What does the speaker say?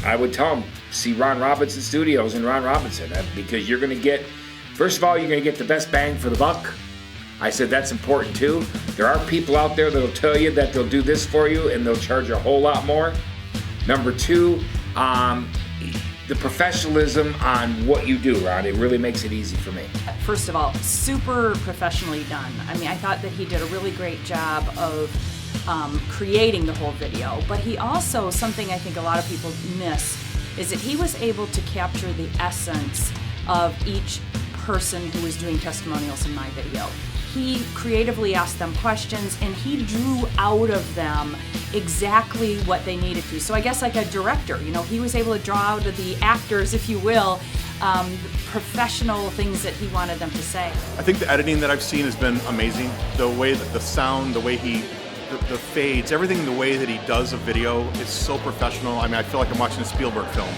I would tell them, see Ron Robinson Studios and Ron Robinson, because you're going to get, first of all, you're going to get the best bang for the buck. I said that's important too. There are people out there that'll tell you that they'll do this for you and they'll charge a whole lot more. Number two, the professionalism on what you do, Ron, it really makes it easy for me. First of all, super professionally done. I mean, I thought that he did a really great job of creating the whole video, but he also, something I think a lot of people miss, is that he was able to capture the essence of each person who was doing testimonials in my video. He creatively asked them questions and he drew out of them exactly what they needed to. So I guess like a director, you know, he was able to draw out of the actors, if you will, professional things that he wanted them to say. I think the editing that I've seen has been amazing. The way that the sound, the way the fades, everything, the way that he does a video is so professional. I mean, I feel like I'm watching a Spielberg film.